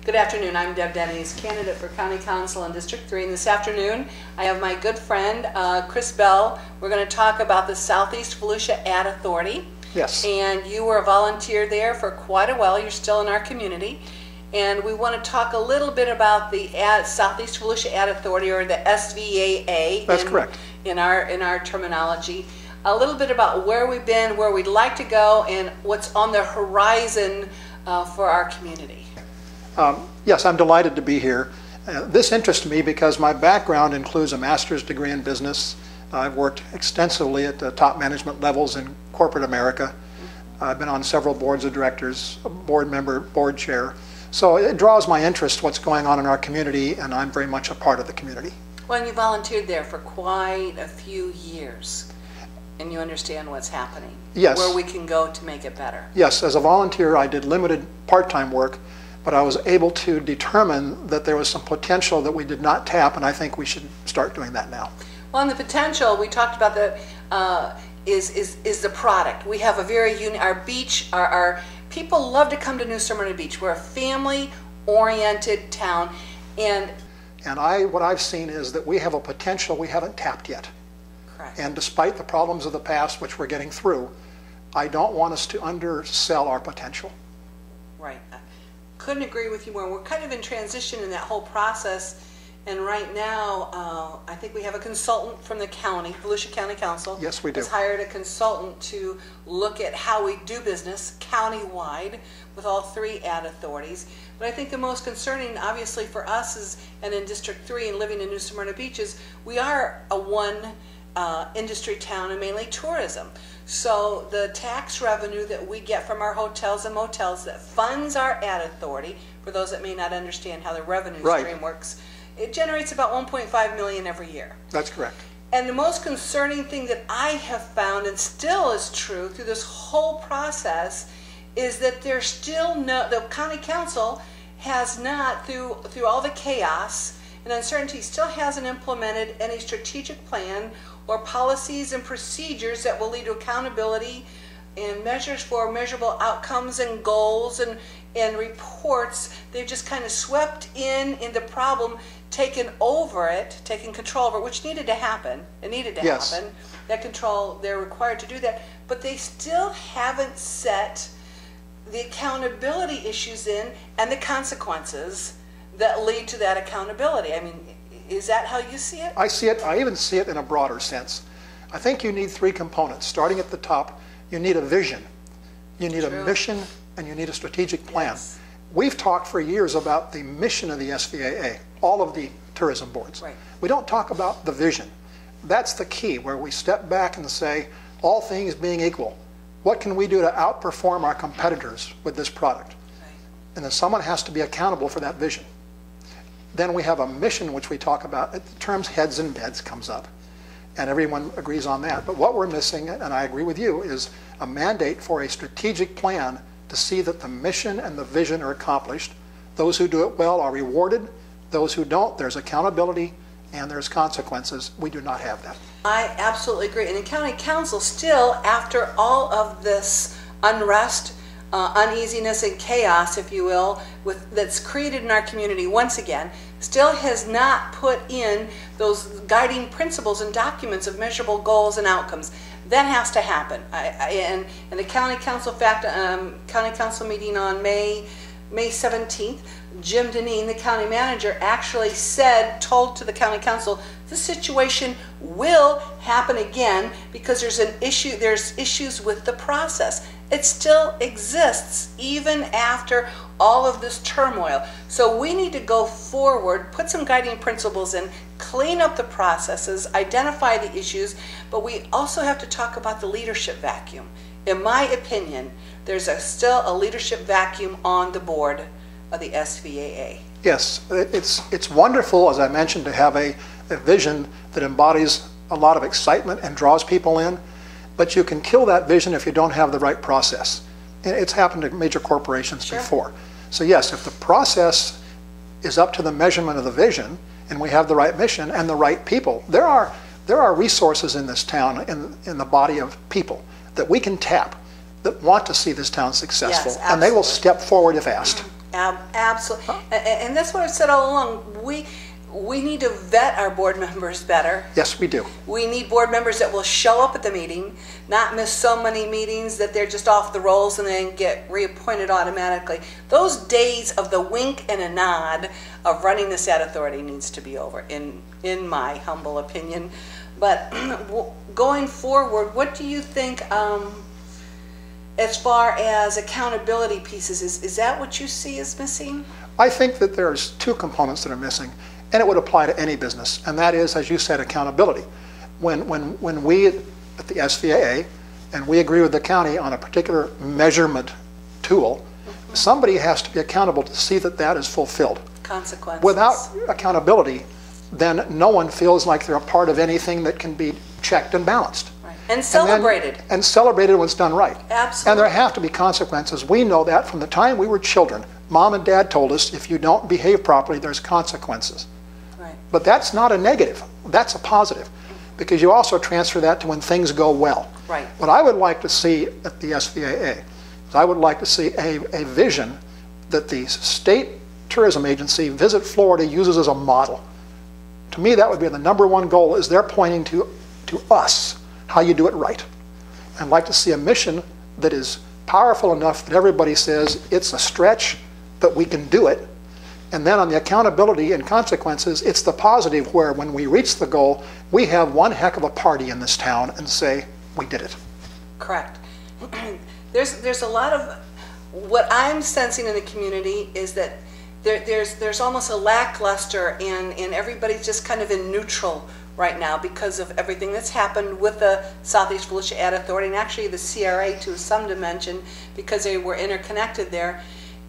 Good afternoon. I'm Deb Denys, candidate for County Council in District 3. And this afternoon, I have my good friend, Chris Bell. We're going to talk about the Southeast Volusia Ad Authority. Yes. And you were a volunteer there for quite a while. You're still in our community. And we want to talk a little bit about the Southeast Volusia Ad Authority, or the SVAA. That's correct. In our terminology. A little bit about where we've been, where we'd like to go, and what's on the horizon for our community. Yes, I'm delighted to be here. This interests me because my background includes a master's degree in business. I've worked extensively at the top management levels in corporate America. I've been on several boards of directors, a board member, board chair. So it draws my interest what's going on in our community, and I'm very much a part of the community. Well, and you volunteered there for quite a few years, and you understand what's happening. Yes. Where we can go to make it better. Yes, as a volunteer, I did limited part-time work, but I was able to determine that there was some potential that we did not tap, and I think we should start doing that now. Well, and the potential we talked about is the product. We have a very unique, our beach, our people love to come to New Smyrna Beach. We're a family-oriented town, and what I've seen is that we have a potential we haven't tapped yet. correct. And despite the problems of the past, which we're getting through, I don't want us to undersell our potential. Right. Couldn't agree with you more. We're kind of in transition in that whole process, and right now I think we have a consultant from the county, Volusia County Council. Yes, we do. Has hired a consultant to look at how we do business countywide with all three ad authorities. But I think the most concerning, obviously, for us is, and in District 3 and living in New Smyrna Beach, is we are a one industry town, and mainly tourism. So the tax revenue that we get from our hotels and motels that funds our ad authority, for those that may not understand how the revenue stream works, it generates about $1.5 million every year. That's correct. And the most concerning thing that I have found, and still is true through this whole process, is that there's still the county council has not, through all the chaos and uncertainty, still hasn't implemented any strategic plan or policies and procedures that will lead to accountability and measures for measurable outcomes and goals and reports. They've just kind of swept in the problem, taken control over it, which needed to happen. It needed to happen. That control, they're required to do that, but they still haven't set the accountability issues in and the consequences that lead to that accountability. I mean, is that how you see it? I see it. I even see it in a broader sense. I think you need three components. Starting at the top, you need a vision, you need a mission, and you need a strategic plan. Yes. We've talked for years about the mission of the SVAA, all of the tourism boards. Right. We don't talk about the vision. That's the key, where we step back and say, all things being equal, what can we do to outperform our competitors with this product? Right. And then someone has to be accountable for that vision. Then we have a mission, which we talk about. The terms heads and beds comes up, and everyone agrees on that. But what we're missing, and I agree with you, is a mandate for a strategic plan to see that the mission and the vision are accomplished. Those who do it well are rewarded. Those who don't, there's accountability and there's consequences. We do not have that. I absolutely agree. And the county council still, after all of this unrest, uneasiness and chaos, if you will, that's created in our community once again, still has not put in those guiding principles and documents of measurable goals and outcomes. That has to happen. And the county council county council meeting on May 17th, Jim Denys, the county manager, actually told to the county council, this situation will happen again because there's issues with the process. It still exists even after all of this turmoil. So we need to go forward, put some guiding principles in, clean up the processes, identify the issues, but we also have to talk about the leadership vacuum. In my opinion, there's still a leadership vacuum on the board of the SVAA. Yes, it's wonderful, as I mentioned, to have a vision that embodies a lot of excitement and draws people in, but you can kill that vision if you don't have the right process. It's happened to major corporations before. So yes, if the process is up to the measurement of the vision, and we have the right mission and the right people, there are resources in this town, in the body of people, that we can tap, that want to see this town successful, yes, and they will step forward if asked. Absolutely. And that's what I've said all along. We need to vet our board members better. Yes, we do. We need board members that will show up at the meeting, not miss so many meetings that they're just off the rolls and then get reappointed automatically. Those days of the wink and a nod of running this ad authority needs to be over, in my humble opinion. But going forward, what do you think as far as accountability pieces? Is that what you see as missing? I think that there's two components that are missing, and it would apply to any business, and that is, as you said, accountability. When we at the SVAA, and we agree with the county on a particular measurement tool, somebody has to be accountable to see that that is fulfilled. Consequences. Without accountability, then no one feels like they're a part of anything that can be checked and balanced. Right. And celebrated. And celebrated when it's done right. Absolutely. And there have to be consequences. We know that from the time we were children. Mom and Dad told us if you don't behave properly, there's consequences. Right. But that's not a negative. That's a positive. Because you also transfer that to when things go well. Right. What I would like to see at the SVAA is I would like to see a vision that the state tourism agency, Visit Florida, uses as a model. To me, that would be the #1 goal, is they're pointing to us how you do it right. I'd like to see a mission that is powerful enough that everybody says it's a stretch, but we can do it. And then on the accountability and consequences, it's the positive, where when we reach the goal, we have one heck of a party in this town and say, we did it. Correct. There's a lot of, what I'm sensing in the community is that there's almost a lackluster, and everybody's just kind of in neutral right now because of everything that's happened with the Southeast Volusia Ad Authority, and actually the CRA to some dimension, because they were interconnected there.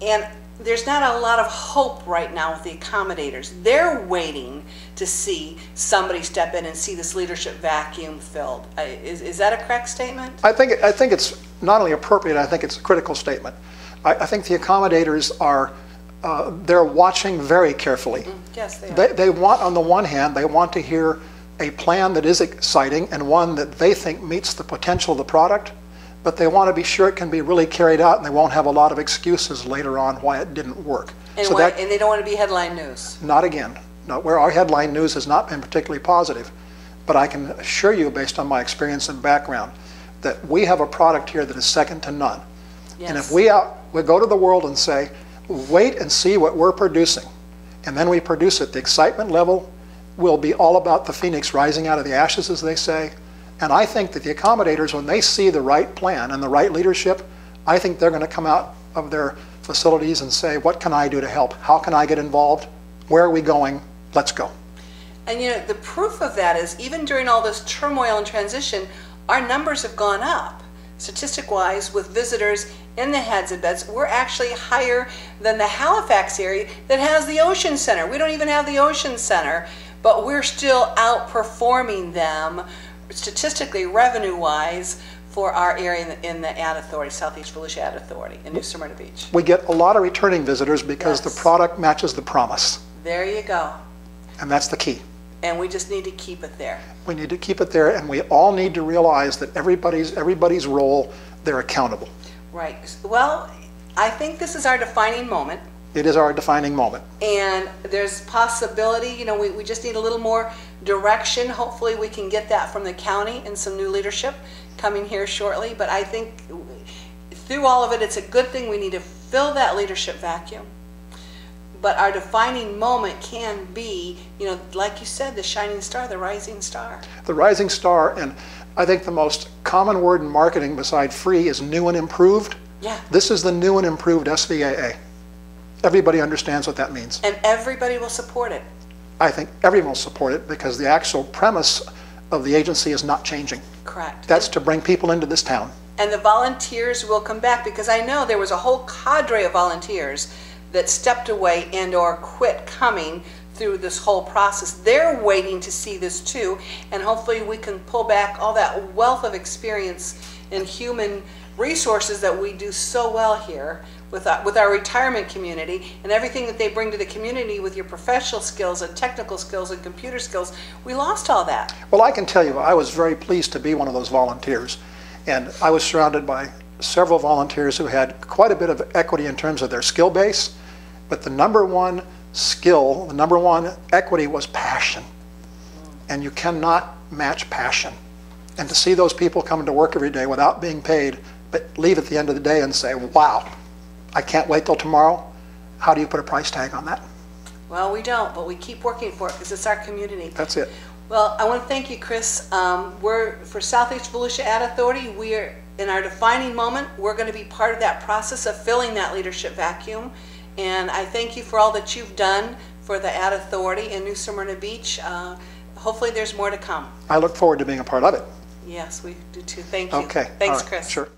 And there's not a lot of hope right now with the accommodators. They're waiting to see somebody step in and see this leadership vacuum filled. Is that a correct statement? I think it's not only appropriate, I think it's a critical statement. I think the accommodators are, they're watching very carefully. Yes, they are. They want, on the one hand, they want to hear a plan that is exciting and one that they think meets the potential of the product, but they want to be sure it can be really carried out, and they won't have a lot of excuses later on why it didn't work. And, and they don't want to be headline news. Not again. No, where our headline news has not been particularly positive. But I can assure you, based on my experience and background, that we have a product here that is second to none. Yes. And if we go to the world and say, wait and see what we're producing, and then we produce it, the excitement level will be all about the phoenix rising out of the ashes, as they say. And I think that the accommodators, when they see the right plan and the right leadership, I think they're going to come out of their facilities and say, what can I do to help? How can I get involved? Where are we going? Let's go. And you know, the proof of that is, even during all this turmoil and transition, our numbers have gone up. Statistic-wise, with visitors in the heads and beds, we're actually higher than the Halifax area that has the Ocean Center. We don't even have the Ocean Center, but we're still outperforming them statistically, revenue-wise, for our area in the Ad Authority, Southeast Volusia Ad Authority in New Smyrna Beach. We get a lot of returning visitors because Yes. the product matches the promise. There you go. And that's the key. And we just need to keep it there. We need to keep it there, and we all need to realize that everybody's role, they're accountable. Right. Well, I think this is our defining moment. It is our defining moment. And there's possibility, you know, we just need a little more direction. Hopefully we can get that from the county and some new leadership coming here shortly. But I think through all of it, it's a good thing. We need to fill that leadership vacuum. But our defining moment can be, you know, like you said, the shining star, the rising star. The rising star, and I think the most common word in marketing beside free is new and improved. Yeah. This is the new and improved SVAA. Everybody understands what that means. And everybody will support it. I think everyone will support it because the actual premise of the agency is not changing. Correct. That's to bring people into this town. And the volunteers will come back, because I know there was a whole cadre of volunteers that stepped away and or quit coming through this whole process. They're waiting to see this too, and hopefully we can pull back all that wealth of experience and human resources that we do so well here with our retirement community, and everything that they bring to the community with your professional skills and technical skills and computer skills. We lost all that. Well, I can tell you, I was very pleased to be one of those volunteers, and I was surrounded by several volunteers who had quite a bit of equity in terms of their skill base, But the number one skill, the number one equity was passion. And you cannot match passion. And to see those people coming to work every day without being paid, but leave at the end of the day and say, wow, I can't wait till tomorrow. How do you put a price tag on that? Well, we don't, but we keep working for it because it's our community. That's it. Well, I want to thank you, Chris. We're, for Southeast Volusia Ad Authority, we are in our defining moment. We're going to be part of that process of filling that leadership vacuum. And I thank you for all that you've done for the Ad Authority in New Smyrna Beach. Hopefully there's more to come. I look forward to being a part of it. Yes, we do too. Thank you. Okay. Thanks, All right. Chris. Sure.